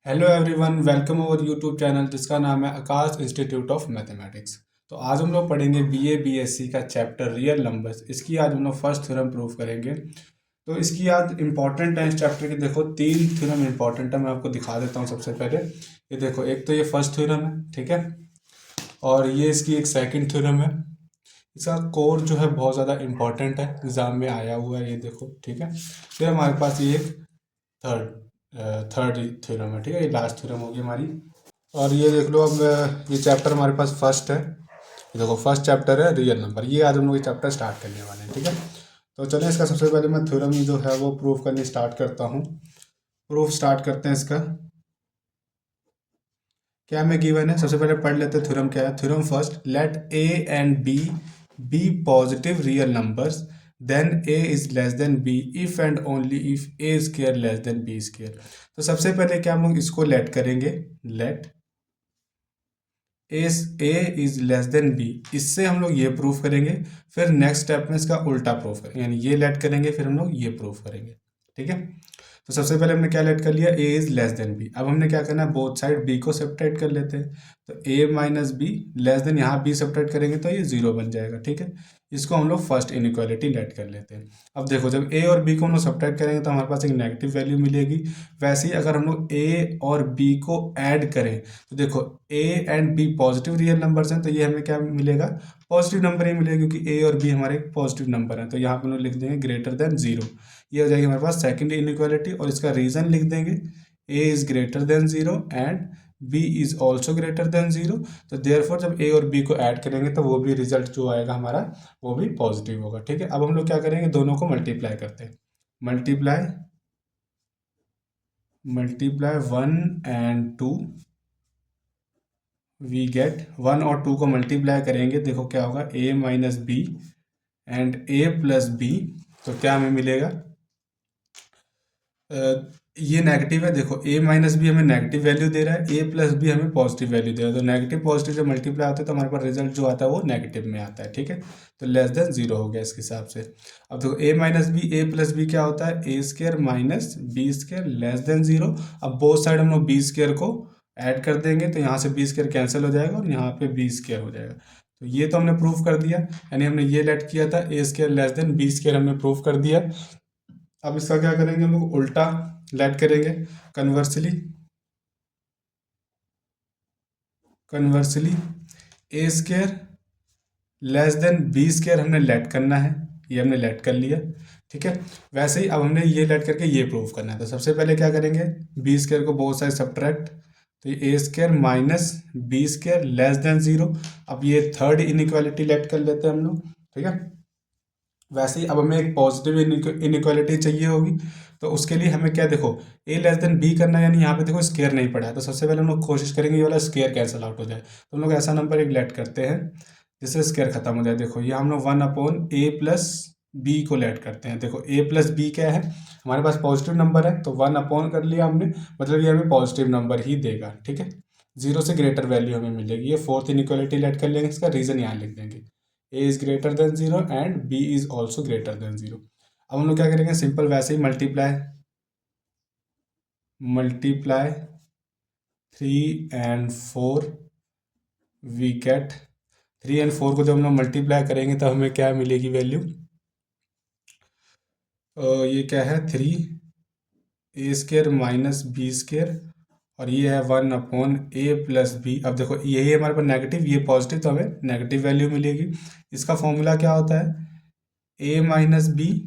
Hello everyone, welcome over YouTube channel जिसका नाम है आकाश इंस्टीट्यूट ऑफ मैथमेटिक्स। तो आज हम लोग पढ़ेंगे बीए बीएससी का चैप्टर रियल नंबर्स। इसकी आज हम लोग फर्स्ट थ्योरम प्रूव करेंगे। तो इसकी आज इंपॉर्टेंट है इस चैप्टर की। देखो, तीन थ्योरम इंपॉर्टेंट है, मैं आपको दिखा देता हूँ। सबसे पहले ये देखो, एक तो ये फर्स्ट थ्योरम है, ठीक है। और ये इसकी एक सेकंड थ्योरम है। इसका कोर जो है बहुत ज़्यादा इंपॉर्टेंट है, एग्जाम में आया हुआ है, ये देखो, ठीक है। फिर हमारे पास ये एक थर्ड थ्योरम है, ठीक है। ये लास्ट थ्योरम होगी हमारी। और ये देख लो, अब ये चैप्टर हमारे पास फर्स्ट है। ये देखो, फर्स्ट चैप्टर है रियल नंबर। ये आज हम लोग ये चैप्टर स्टार्ट करने वाले हैं, ठीक है। तो चलें, इसका सबसे पहले मैं थ्योरम जो है वो प्रूफ करनी स्टार्ट करता हूँ। प्रूफ स्टार्ट करते हैं इसका। क्या हमें गिवन है, सबसे पहले पढ़ लेते हैं थ्योरम क्या है। Theorem first, let A and B positive real numbers, then A is less than B if and only if A square less than B square. तो सबसे पहले क्या हम लोग इसको लेट करेंगे, let A is less than B. इससे हम लोग ये प्रूफ करेंगे। फिर नेक्स्ट स्टेप में इसका उल्टा प्रूफ करेंगे, यानी ये लेट करेंगे, फिर हम लोग ये प्रूफ करेंगे, ठीक है। तो सबसे पहले हमने क्या लेट कर लिया, ए इज लेस देन बी। अब हमने क्या करना है, बोथ साइड बी को सेपरेट कर लेते हैं। तो ए माइनस बी लेस देन, यहाँ बी सेपरेट करेंगे तो ये जीरो बन जाएगा, ठीक है। इसको हम लोग फर्स्ट इनइक्वालिटी लेट कर लेते हैं। अब देखो, जब ए और बी को हम लोग सेपरेट करेंगे तो हमारे पास एक नेगेटिव वैल्यू मिलेगी। वैसे ही अगर हम लोग ए और बी को ऐड करें तो देखो, A and B positive real numbers हैं, तो ये हमें क्या मिलेगा, पॉजिटिव नंबर ही मिलेगा, क्योंकि ए और बी हमारे पॉजिटिव नंबर हैं। तो यहाँ पे हम लोग लिख देंगे ग्रेटर देन जीरो। ये हो जाएगी हमारे पास सेकंड इनइक्वालिटी, और इसका रीजन लिख देंगे, a is greater than zero and b is also greater than zero. तो देयरफॉर जब ए और बी को ऐड करेंगे तो वो भी रिजल्ट जो आएगा हमारा वो भी पॉजिटिव होगा, ठीक है। अब हम लोग क्या करेंगे, दोनों को मल्टीप्लाई करते हैं। Multiply multiply one and two, we get one और टू को मल्टीप्लाई करेंगे, देखो क्या होगा, a minus b and a plus b. तो क्या हमें मिलेगा, ये नेगेटिव है। देखो, ए माइनस बी हमें नेगेटिव वैल्यू दे रहा है, ए प्लस बी हमें पॉजिटिव वैल्यू दे रहा है। तो नेगेटिव पॉजिटिव जब मल्टीप्लाई होता है तो हमारे पास रिजल्ट जो आता है वो नेगेटिव में आता है, ठीक है। तो लेस देन जीरो हो गया इसके हिसाब से। अब देखो, a minus b, a plus b क्या होता है, a square minus b square less than zero. अब बोथ साइड हम लोग बी स्क्र को ऐड कर देंगे, तो यहाँ से बी स्क्र कैंसिल हो जाएगा और यहाँ पे बी स्क्र हो जाएगा। तो ये तो हमने प्रूफ कर दिया, यानी हमने ये लेट किया था, a square less than B square हमने प्रूफ कर दिया। अब इसका क्या करेंगे, हम लोग उल्टा लेट करेंगे। Conversely conversely a square less than B square हमने लेट करना है, ये हमने लेट कर लिया, ठीक है। वैसे ही अब हमने ये लेट करके ये प्रूव करना है। तो सबसे पहले क्या करेंगे, बी स्क्र को बोथ साइड सब्ट्रैक्ट, तो ये a square minus b square less than zero. अब ये थर्ड इनइक्वालिटी लेट कर लेते हैं हम लोग, ठीक है। वैसे ही अब हमें एक पॉजिटिव इनइक्वालिटी चाहिए होगी, तो उसके लिए हमें क्या, देखो, ए लेस देन बी करना है, यानी यहाँ पे देखो स्केयर नहीं पड़ा है। तो सबसे पहले हम लोग कोशिश करेंगे ये वाला स्केयर कैंसिल आउट हो जाए। तो हम लोग ऐसा नंबर एक लेट करते हैं जिससे स्केयर खत्म हो जाए। देखो, ये हम लोग one upon a plus B को लेट करते हैं। देखो, ए प्लस बी क्या है, हमारे पास पॉजिटिव नंबर है, तो वन अपॉन कर लिया हमने, मतलब ये हमें पॉजिटिव नंबर ही देगा, ठीक है। जीरो से ग्रेटर वैल्यू हमें मिलेगी। ये फोर्थ इनइक्वालिटी लेट कर लेंगे, इसका रीजन यहाँ लिख देंगे, a is greater than zero and b is also greater than zero. अब हम लोग क्या करेंगे, सिंपल वैसे ही multiply multiply three and four, we get three and four को जब हम लोग मल्टीप्लाई करेंगे तो हमें क्या मिलेगी वैल्यू, ये क्या है, थ्री ए स्क्र माइनस बी स्क्र, और ये है one upon a plus B. अब देखो, यही हमारे पास नेगेटिव, ये पॉजिटिव, तो हमें नेगेटिव वैल्यू मिलेगी। इसका फॉर्मूला क्या होता है, a minus b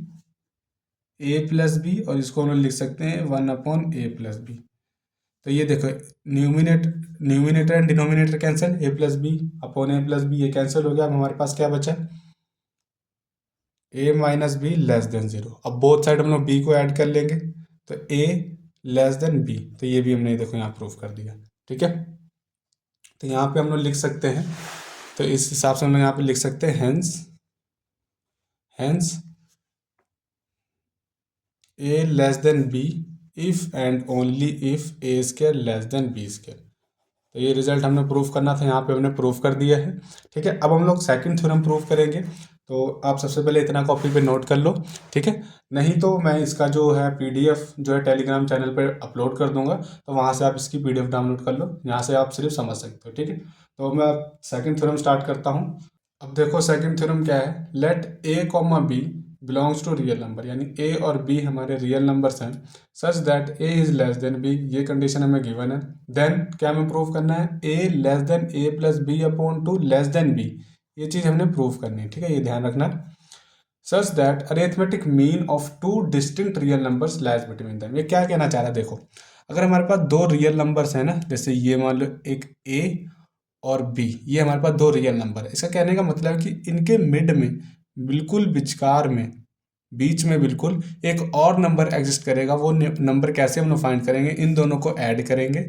a plus b, और इसको हम लोग लिख सकते हैं one upon a plus b. तो ये देखो, numerator and denominator cancel, a plus B upon a plus B ये कैंसिल हो गया। अब हमारे पास क्या बचा, a minus b less than zero. अब बोथ साइड हम लोग बी को ऐड कर लेंगे, तो ए लेस देन बी, तो ये भी हमने देखो यहाँ प्रूफ कर दिया, ठीक है। तो यहाँ पे हम लोग लिख सकते हैं, तो इस हिसाब से हम लोग यहाँ पे लिख सकते हैं, hence hence A less than B if and only if A square less than B square. तो ये रिजल्ट हमने प्रूफ करना था, यहाँ पे हमने प्रूफ कर दिया है, ठीक है। अब हम लोग सेकंड थ्योरम प्रूफ करेंगे। तो आप सबसे पहले इतना कॉपी पे नोट कर लो, ठीक है। नहीं तो मैं इसका जो है पीडीएफ जो है टेलीग्राम चैनल पर अपलोड कर दूंगा, तो वहाँ से आप इसकी पीडीएफ डाउनलोड कर लो, यहाँ से आप सिर्फ समझ सकते हो, ठीक है। तो मैं सेकंड थ्योरम स्टार्ट करता हूँ। अब देखो सेकंड थ्योरम क्या है, let a comma b belongs to real number, यानी ए और बी हमारे रियल नंबर्स हैं, such that a is less than b, ये कंडीशन हमें गिवन है। देन क्या हमें प्रूव करना है, a less than a plus B upon two less than b, ये चीज़ हमने प्रूव करनी है, ठीक है, ये ध्यान रखना। Such that arithmetic mean of two distinct real numbers lies between them, ये क्या कहना चाह रहा है, देखो अगर हमारे पास दो रियल नंबर्स हैं ना, जैसे ये मान लो एक ए और बी, ये हमारे पास दो रियल नंबर है, इसका कहने का मतलब है कि इनके मिड में बिल्कुल विचकार में, बीच में बिल्कुल एक और नंबर एग्जिस्ट करेगा। वो नंबर कैसे हम लोग फाइंड करेंगे, इन दोनों को ऐड करेंगे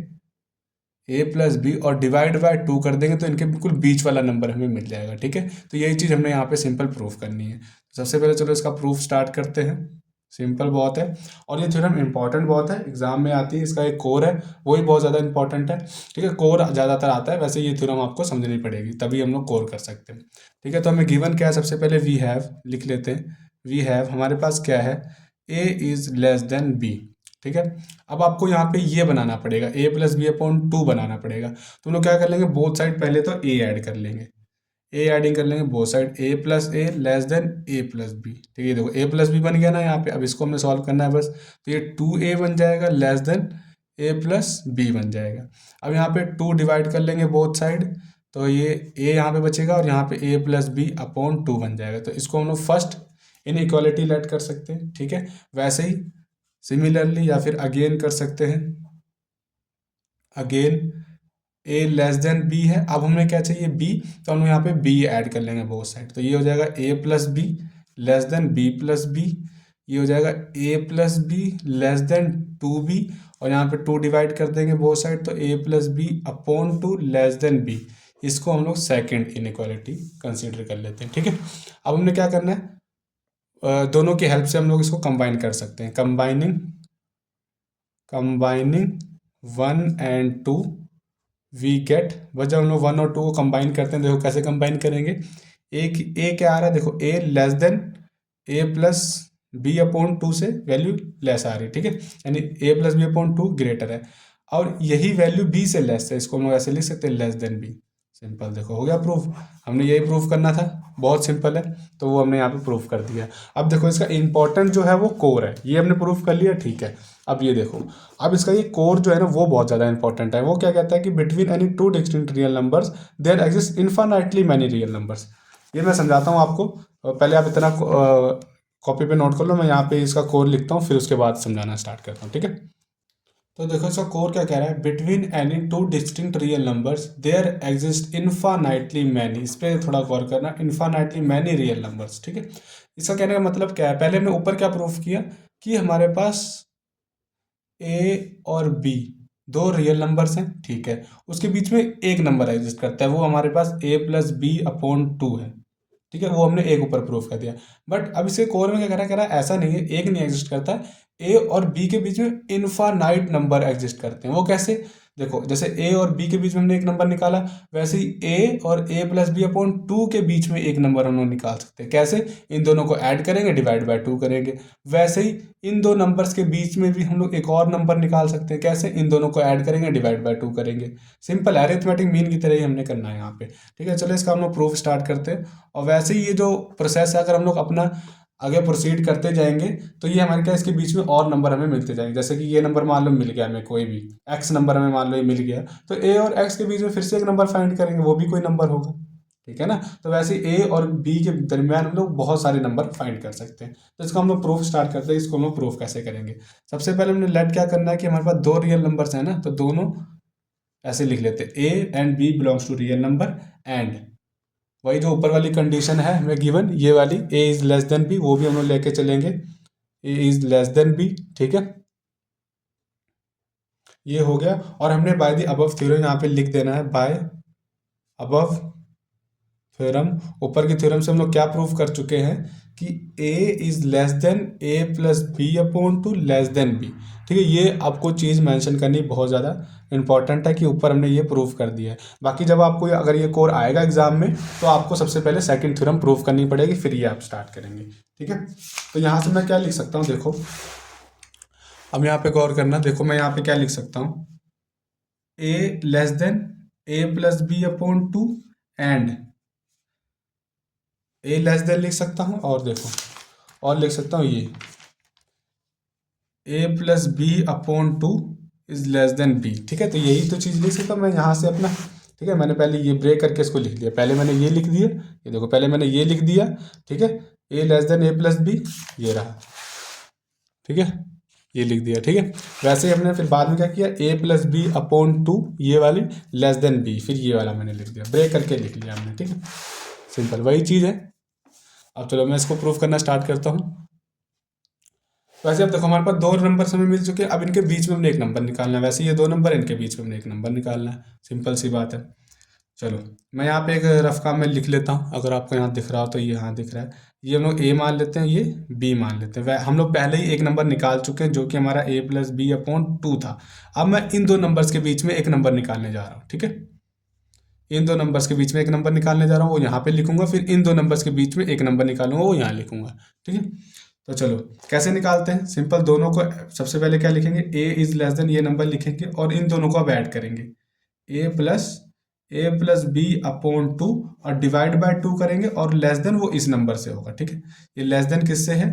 ए प्लस बी और डिवाइड बाय टू कर देंगे, तो इनके बिल्कुल बीच वाला नंबर हमें मिल जाएगा, ठीक है। तो यही चीज़ हमने यहाँ पे सिंपल प्रूफ करनी है। सबसे पहले चलो इसका प्रूफ स्टार्ट करते हैं, सिंपल बहुत है, और ये थ्योरम इंपॉर्टेंट बहुत है, एग्जाम में आती है, इसका एक कोर है वही बहुत ज़्यादा इंपॉर्टेंट है, ठीक है। कोर ज़्यादातर आता है, वैसे ये थ्योरम आपको समझनी पड़ेगी, तभी हम लोग कोर कर सकते हैं, ठीक है। तो हमें गिवन क्या है, सबसे पहले वी हैव लिख लेते हैं। वी हैव हमारे पास क्या है, A is less than B, ठीक है। अब आपको यहाँ पे ये बनाना पड़ेगा, A plus B upon two बनाना पड़ेगा। तो हम लोग क्या कर लेंगे, बोथ साइड पहले तो ए ऐड कर लेंगे, ए एडिंग कर लेंगे both side, A plus A less than a plus B, ठीक है। देखो ए प्लस बी बन गया ना यहाँ पे, अब इसको हमने सॉल्व करना है बस, तो ये टू ए बन जाएगा less than a plus B बन जाएगा। अब यहाँ पे टू डिवाइड कर लेंगे बोथ साइड, तो ये ए यहाँ पे बचेगा और यहाँ पे ए प्लस बी अपॉन टू बन जाएगा। तो इसको हम लोग फर्स्ट इन इक्वालिटी लेट कर सकते हैं, ठीक है। वैसे ही सिमिलरली या फिर अगेन कर सकते हैं, अगेन ए लेस देन बी है, अब हमें क्या चाहिए बी, तो हम यहाँ पे बी ऐड कर लेंगे बोथ साइड, तो ये हो जाएगा a plus b less than b plus B, ये हो जाएगा a plus b less than two b, और यहाँ पे टू डिवाइड कर देंगे बोथ साइड, तो a plus B upon two less than b, इसको हम लोग सेकेंड इनइक्वालिटी कंसिडर कर लेते हैं, ठीक है। अब हमने क्या करना है, दोनों की हेल्प से हम लोग इसको कंबाइन कर सकते हैं, combining one and two we get, बस जब हम लोग वन और टू को कंबाइन करते हैं, देखो कैसे कंबाइन करेंगे, ए क्या आ रहा है, देखो a less than a plus B upon two से वैल्यू लेस आ रही है, ठीक है, यानी a plus B upon two greater है, और यही वैल्यू बी से लेस है, इसको हम लोग ऐसे लिख सकते हैं लेस देन बी, सिंपल। देखो हो गया प्रूफ, हमने यही प्रूफ करना था, बहुत सिंपल है, तो वो हमने यहाँ पे प्रूफ कर दिया। अब देखो इसका इंपॉर्टेंट जो है वो कोर है, ये हमने प्रूफ कर लिया, ठीक है। अब ये देखो, अब इसका ये कोर जो है ना वो बहुत ज़्यादा इंपॉर्टेंट है, वो क्या कहता है कि between any two distinct real numbers there exist infinitely many real numbers. ये मैं समझाता हूँ आपको, पहले आप इतना कॉपी पे नोट कर लो, मैं यहाँ पे इसका कोर लिखता हूँ, फिर उसके बाद समझाना स्टार्ट करता हूँ, ठीक है। तो देखो इसका कोर क्या कह रहा है, between any two distinct real numbers there exist infinitely many, इस पर थोड़ा गौर करना, इन्फानाइटली मैनी रियल नंबर्स, ठीक है। इसका कहने का मतलब क्या है, पहले हमने ऊपर क्या प्रूफ किया कि हमारे पास ए और बी दो रियल नंबर्स हैं, ठीक है, उसके बीच में एक नंबर एग्जिस्ट करता है, वो हमारे पास ए प्लस बी अपॉन टू है, ठीक है, वो हमने एक ऊपर प्रूफ कर दिया। बट अब इसके कोर में क्या कह रहा है, ऐसा नहीं है, एक नहीं एग्जिस्ट करता है, ए और बी के बीच में इनफानाइट नंबर एग्जिस्ट करते हैं। वो कैसे, देखो जैसे ए और बी के बीच में हमने एक नंबर निकाला, वैसे ही ए और ए प्लस बी अपॉन टू के बीच में एक नंबर हम लोग निकाल सकते हैं, कैसे, इन दोनों को ऐड करेंगे डिवाइड बाय टू करेंगे। वैसे ही इन दो नंबर्स के बीच में भी हम लोग एक और नंबर निकाल सकते हैं, कैसे, इन दोनों को ऐड करेंगे डिवाइड बाय टू करेंगे। सिंपल अरिथमेटिक मीन की तरह ही हमने करना है यहाँ पे, ठीक है। चलो इसका हम लोग प्रूफ स्टार्ट करते हैं, और वैसे ही ये जो प्रोसेस है अगर हम लोग अपना आगे प्रोसीड करते जाएंगे, तो ये हमारे क्या इसके बीच में और नंबर हमें मिलते जाएंगे, जैसे कि ये नंबर मान लो मिल गया हमें, कोई भी एक्स नंबर हमें मान लो ये मिल गया, तो ए और एक्स के बीच में फिर से एक नंबर फाइंड करेंगे, वो भी कोई नंबर होगा, ठीक है ना। तो वैसे ए और बी के दरमियान हम लोग बहुत सारे नंबर फाइंड कर सकते हैं। तो इसका हम लोग प्रूफ स्टार्ट करते हैं, इसको हम लोग प्रूफ कैसे करेंगे। सबसे पहले हमने लेट क्या करना है कि हमारे पास दो रियल नंबर्स हैं ना, तो दोनों ऐसे लिख लेते हैं, A and B belongs to real number, and वही जो ऊपर वाली कंडीशन है हमें गिवन, ये वाली ए इज लेस देन बी, वो भी हम लोग लेके चलेंगे, ए इज लेस देन बी, ठीक है, ये हो गया। और हमने बाय द अबव थ्योरम यहाँ पे लिख देना है, बाय अबव थ्योरम, ऊपर की थ्योरम से हम लोग क्या प्रूव कर चुके हैं कि a is less than a plus B upon two less than b। ठीक है, ये आपको चीज़ मेंशन करनी बहुत ज़्यादा इंपॉर्टेंट है कि ऊपर हमने ये प्रूव कर दिया है। बाकी जब आपको अगर ये कोर आएगा एग्जाम में तो आपको सबसे पहले सेकंड थ्योरम प्रूव करनी पड़ेगी, फिर ये आप स्टार्ट करेंगे। ठीक है, तो यहाँ से मैं क्या लिख सकता हूँ, देखो अब यहाँ पे गौर करना, देखो मैं यहाँ पे क्या लिख सकता हूँ, a less than a plus B upon two and a less than लिख सकता हूँ, और देखो और लिख सकता हूँ ये a plus B upon two is less than b। ठीक है, तो यही तो चीज़ लिख सकता हूँ मैं यहाँ से अपना। ठीक है, मैंने पहले ये ब्रेक करके इसको लिख दिया, पहले मैंने ये लिख दिया, ये देखो पहले मैंने ये लिख दिया। ठीक है, a less than a plus B, ये रहा। ठीक है, ये लिख दिया। ठीक है, वैसे ही हमने फिर बाद में क्या किया, a plus B upon two ये वाली लेस देन b, फिर ये वाला मैंने लिख दिया, ब्रेक करके लिख लिया हमने। ठीक है, सिंपल वही चीज़ है। अब चलो मैं इसको प्रूफ करना स्टार्ट करता हूँ। वैसे अब देखो हमारे पास दो नंबर हमें मिल चुके हैं, अब इनके बीच में हमने एक नंबर निकालना है। वैसे ये दो नंबर, इनके बीच में हमने एक नंबर निकालना है, सिंपल सी बात है। चलो मैं यहाँ पे एक रफ काम में लिख लेता हूँ, अगर आपको यहाँ दिख रहा हो तो ये यहाँ दिख रहा है, ये हम लोग a मान लेते हैं, ये b मान लेते हैं। हम लोग पहले ही एक नंबर निकाल चुके हैं जो कि हमारा a plus B upon two था। अब मैं इन दो नंबर्स के बीच में एक नंबर निकालने जा रहा हूँ। ठीक है, इन दो नंबर्स के बीच में एक नंबर निकालने जा रहा हूँ, वो यहाँ पे लिखूंगा, फिर इन दो नंबर्स के बीच में एक नंबर निकालूंगा, वो यहाँ लिखूंगा। ठीक है, तो चलो कैसे निकालते हैं, सिंपल दोनों को सबसे पहले क्या लिखेंगे, a इज लेस देन ये नंबर लिखेंगे और इन दोनों को अब ऐड करेंगे, a plus B upon two और डिवाइड बाय टू करेंगे, और लेस देन वो इस नंबर से होगा। ठीक है, ये लेस देन किससे है,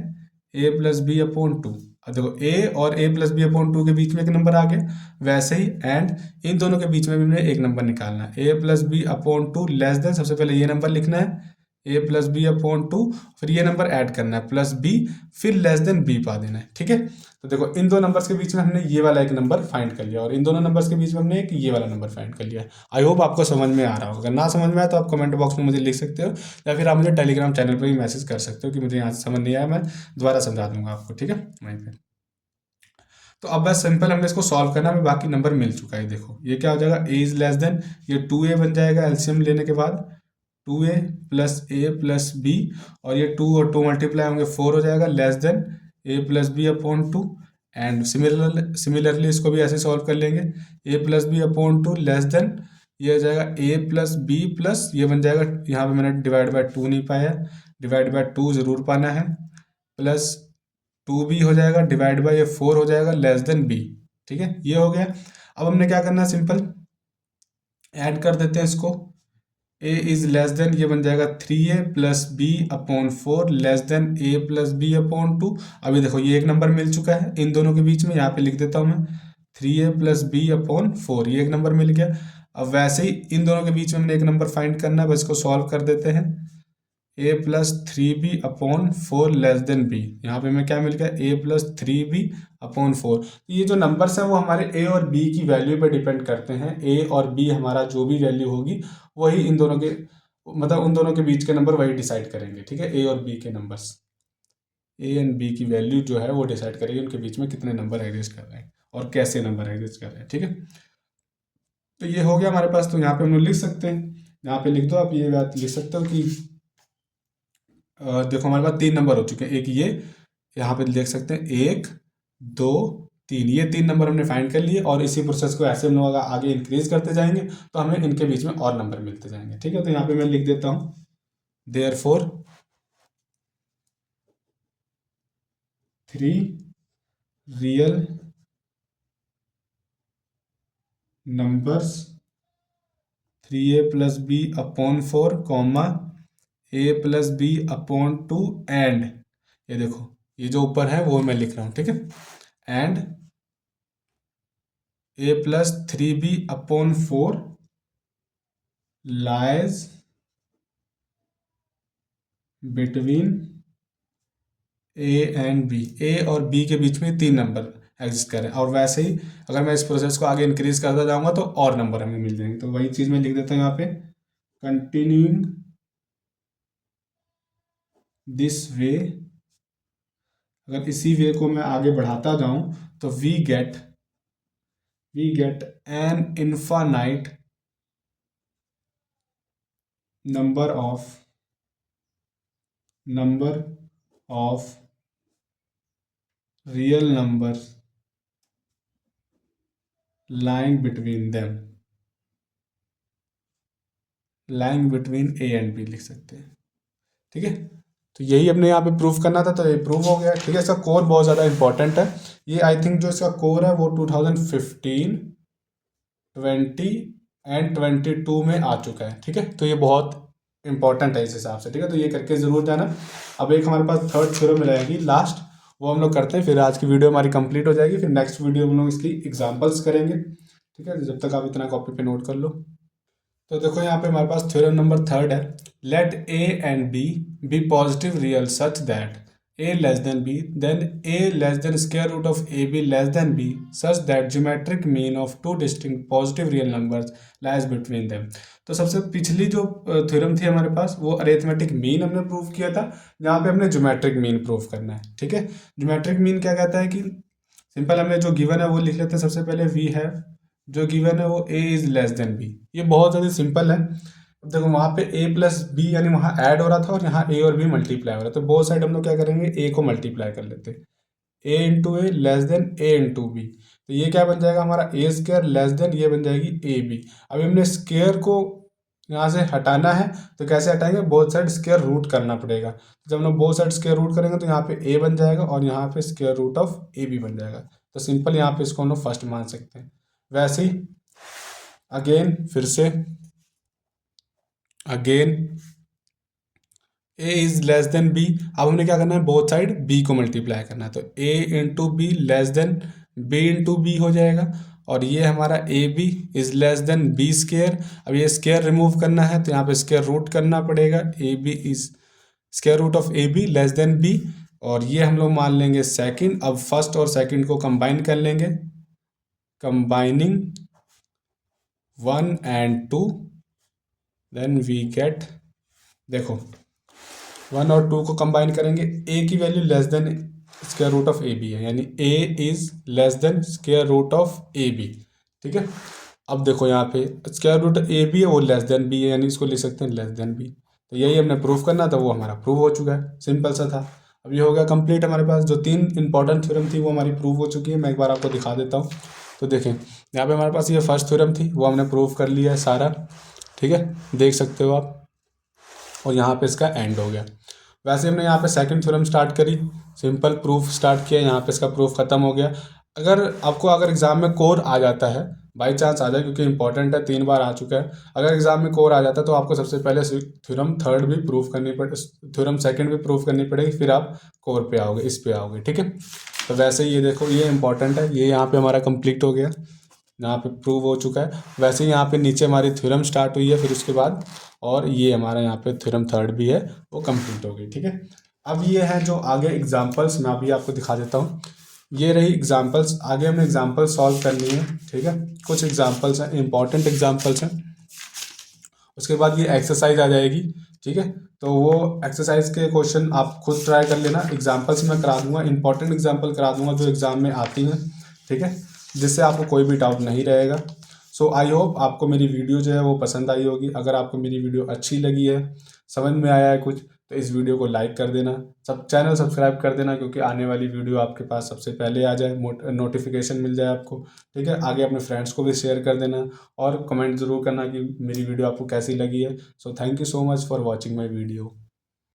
a plus B upon two. अब देखो a और a plus B upon two के बीच में एक नंबर आ गया, वैसे ही एंड इन दोनों के बीच में भी हमें एक नंबर निकालना है, a plus B upon two less than, सबसे पहले ये नंबर लिखना है a plus B upon two, फिर ये नंबर ऐड करना है प्लस b, फिर लेस देन b पा देना है। ठीक है, तो देखो इन दो नंबर्स के बीच में हमने ये वाला एक नंबर फाइंड कर लिया और इन दोनों नंबर्स के बीच में हमने एक ये वाला नंबर फाइंड कर लिया। आई होप आपको समझ में आ रहा होगा, अगर ना समझ में आए तो आप कमेंट बॉक्स में मुझे लिख सकते हो, या फिर आप मुझे टेलीग्राम चैनल पर भी मैसेज कर सकते हो कि मुझे यहाँ से समझ नहीं आया, मैं दोबारा समझा दूंगा आपको। ठीक है, वहीं पर। तो अब बस सिंपल हमने इसको सॉल्व करना है, बाकी नंबर मिल चुका है। देखो ये क्या हो जाएगा, a इज लेस देन, ये 2a बन जाएगा एलसीएम लेने के बाद, 2a प्लस ए प्लस बी, और ये 2 और 2 मल्टीप्लाई होंगे 4 हो जाएगा, less than a plus B upon two. And similarly इसको भी ऐसे सॉल्व कर लेंगे, a plus B upon two less than, ये हो जाएगा a प्लस बी प्लस, ये बन जाएगा, यहाँ पे मैंने डिवाइड बाय टू नहीं पाया, डिवाइड बाय टू ज़रूर पाना है, प्लस टू बी हो जाएगा, डिवाइड बाय ये 4 हो जाएगा, लेस देन b। ठीक है, ये हो गया। अब हमने क्या करना है, सिंपल ऐड कर देते हैं इसको, a इज लेस देन, ये बन जाएगा 3a plus B upon four less than a plus B upon two. अभी देखो ये एक नंबर मिल चुका है इन दोनों के बीच में, यहाँ पे लिख देता हूँ मैं 3a plus B upon four, ये एक नंबर मिल गया। अब वैसे ही इन दोनों के बीच में हमने एक नंबर फाइंड करना है, बस इसको सॉल्व कर देते हैं, a plus three B upon four less than b। यहाँ पे हमें क्या मिल गया, a plus three B upon four. तो ये जो नंबर्स हैं वो हमारे a और b की वैल्यू पे डिपेंड करते हैं, a और b हमारा जो भी वैल्यू होगी वही इन दोनों के, मतलब उन दोनों के बीच के नंबर वही डिसाइड करेंगे। ठीक है, a और b के नंबर्स, a एंड b की वैल्यू जो है वो डिसाइड करेगी उनके बीच में कितने नंबर एग्जिस्ट कर रहे हैं और कैसे नंबर एग्जिस्ट कर रहे हैं। ठीक है, तो ये हो गया हमारे पास। तो यहाँ पे हम लोग लिख सकते हैं, यहाँ पे लिख दो आप, ये बात लिख सकते हो कि देखो हमारे पास तीन नंबर हो चुके हैं, एक ये यहाँ पे देख सकते हैं, एक दो तीन, ये तीन नंबर हमने फाइंड कर लिए, और इसी प्रोसेस को ऐसे हम लोग आगे इंक्रीज करते जाएंगे तो हमें इनके बीच में और नंबर मिलते जाएंगे। ठीक है, तो यहाँ पे मैं लिख देता हूँ, therefore three real numbers 3a plus B upon four comma a plus B upon two and, ये देखो ये जो ऊपर है वो मैं लिख रहा हूँ। ठीक है, and a plus three B upon four lies between a and b, a और b के बीच में तीन नंबर एग्जिस्ट करें, और वैसे ही अगर मैं इस प्रोसेस को आगे इंक्रीज करता जाऊंगा तो और नंबर हमें मिल जाएंगे। तो वही चीज़ मैं लिख देता हूँ यहाँ पे, कंटिन्यूइंग दिस वे, अगर इसी वे को मैं आगे बढ़ाता जाऊं तो we get an infinite number of real number lying between them, lying between A and B लिख सकते हैं। ठीक है, तो यही हमने यहाँ पे प्रूफ करना था, तो ये प्रूफ हो गया। ठीक है, इसका कोर बहुत ज़्यादा इंपॉर्टेंट है। ये आई थिंक जो इसका कोर है वो 2015, 20 एंड 22 में आ चुका है। ठीक है, तो ये बहुत इंपॉर्टेंट है इस हिसाब से। ठीक है, तो ये करके ज़रूर जाना। अब एक हमारे पास थर्ड थ्योरम रहेगी लास्ट, वो हम लोग करते हैं, फिर आज की वीडियो हमारी कंप्लीट हो जाएगी। फिर नेक्स्ट वीडियो हम लोग इसकी एग्जांपल्स करेंगे। ठीक है, जब तक आप इतना कॉपी पे नोट कर लो। तो देखो यहाँ पे हमारे पास थ्योरम नंबर थर्ड है। Let A and B positive real such that A less than B, then A less than square root of A B less than B such that geometric mean of two distinct positive real numbers lies between them. तो सबसे पिछली जो theorem थी हमारे पास वो arithmetic mean हमने prove किया था, यहाँ पे हमने ज्योमेट्रिक मीन प्रूव करना है। ठीक है, ज्योमेट्रिक मीन क्या कहता है कि सिंपल हमने जो गिवन है वो लिख लेते हैं। सबसे पहले वी हैव, जो गिवन है वो ए इज लेस देन बी। ये बहुत ज़्यादा सिंपल है। अब देखो वहाँ पे ए प्लस बी यानी वहाँ ऐड हो रहा था और यहाँ ए और बी मल्टीप्लाई हो रहा था, तो बहुत साइड हम लोग क्या करेंगे, ए को मल्टीप्लाई कर लेते हैं। ए इंटू ए लेस देन ए इंटू बी, तो ये क्या बन जाएगा हमारा ए स्क्वायर लेस देन ये बन जाएगी ए बी। अभी हमने स्क्वायर को यहाँ से हटाना है, तो कैसे हटाएंगे, बोथ साइड स्क्वायर रूट करना पड़ेगा। जब हम लोग बोथ साइड स्क्वायर रूट करेंगे तो यहाँ पे ए बन जाएगा और यहाँ पे square root of A B बन जाएगा। तो सिंपल यहाँ पे इसको हम लोग फर्स्ट मान सकते हैं। वैसे ही अगेन फिर से again a is less than b. अब हमने क्या करना है, बोथ साइड बी को मल्टीप्लाई करना है, तो a into b less than b into b हो जाएगा। और ये हमारा a B is less than B square. अब ये स्क्वायर रिमूव करना है तो यहाँ पे स्क्वायर रूट करना पड़ेगा। A B is square root of A B less than B, और ये हम लोग मान लेंगे सेकंड। अब फर्स्ट और सेकंड को कंबाइन कर लेंगे, combining 1 and 2, then we get, देखो 1 और 2 को कंबाइन करेंगे, ए की value less than square root of A b है, यानी a is less than square root of A b. ठीक है, अब देखो यहाँ पे स्क्वायर रूट ए बी है वो लेस देन बी है, यानी इसको लिख सकते हैं लेस देन बी। तो यही हमने प्रूफ करना था, वो हमारा प्रूव हो चुका है, सिंपल सा था। अब ये हो गया कंप्लीट। हमारे पास जो 3 इंपॉर्टेंट थ्योरम थी वो हमारी प्रूव हो चुकी है। मैं एक बार आपको दिखा देता हूँ। तो देखें यहाँ पे हमारे पास ये फर्स्ट थ्योरम थी, वो हमने प्रूव कर लिया है सारा। ठीक है, देख सकते हो आप, और यहाँ पे इसका एंड हो गया। वैसे हमने यहाँ पे सेकंड थ्योरम स्टार्ट करी, सिंपल प्रूफ स्टार्ट किया, यहाँ पे इसका प्रूफ खत्म हो गया। अगर आपको अगर एग्जाम में कोर आ जाता है, बाई चांस आ जाए, क्योंकि इंपॉर्टेंट है, 3 बार आ चुका है, अगर एग्जाम में कोर आ जाता है तो आपको सबसे पहले थ्योरम थर्ड भी प्रूफ करनी पड़े, थ्योरम सेकंड भी प्रूफ करनी पड़ेगी, फिर आप कोर पे आओगे, इस पे आओगे। ठीक है, तो वैसे ही ये देखो, ये इंपॉर्टेंट है, ये यहाँ पे हमारा कंप्लीट हो गया, यहाँ पे प्रूव हो चुका है। वैसे ही यहाँ पे नीचे हमारी थ्योरम स्टार्ट हुई है फिर उसके बाद, और ये हमारा यहाँ पे थ्योरम थर्ड भी है, वो कंप्लीट हो गई। ठीक है, अब ये है जो आगे एग्जांपल्स, मैं अभी आपको दिखा देता हूँ। ये रही एग्जांपल्स, आगे हमें एग्जांपल सॉल्व करनी है। ठीक है, कुछ एग्जांपल्स हैं, इंपॉर्टेंट एग्जांपल्स हैं। उसके बाद ये एक्सरसाइज आ जाएगी। ठीक है, तो वो एक्सरसाइज के क्वेश्चन आप खुद ट्राई कर लेना। एग्जाम्पल्स मैं करा दूंगा, इंपॉर्टेंट एग्जाम्पल करा दूंगा जो एग्जाम में आती हैं। ठीक है, जिससे आपको कोई भी डाउट नहीं रहेगा। सो आई होप आपको मेरी वीडियो जो है वो पसंद आई होगी। अगर आपको मेरी वीडियो अच्छी लगी है, समझ में आया है कुछ, तो इस वीडियो को लाइक कर देना, सब चैनल सब्सक्राइब कर देना, क्योंकि आने वाली वीडियो आपके पास सबसे पहले आ जाए, नोटिफिकेशन मिल जाए आपको। ठीक है, आगे अपने फ्रेंड्स को भी शेयर कर देना, और कमेंट ज़रूर करना कि मेरी वीडियो आपको कैसी लगी है। So thank you so much for watching my video.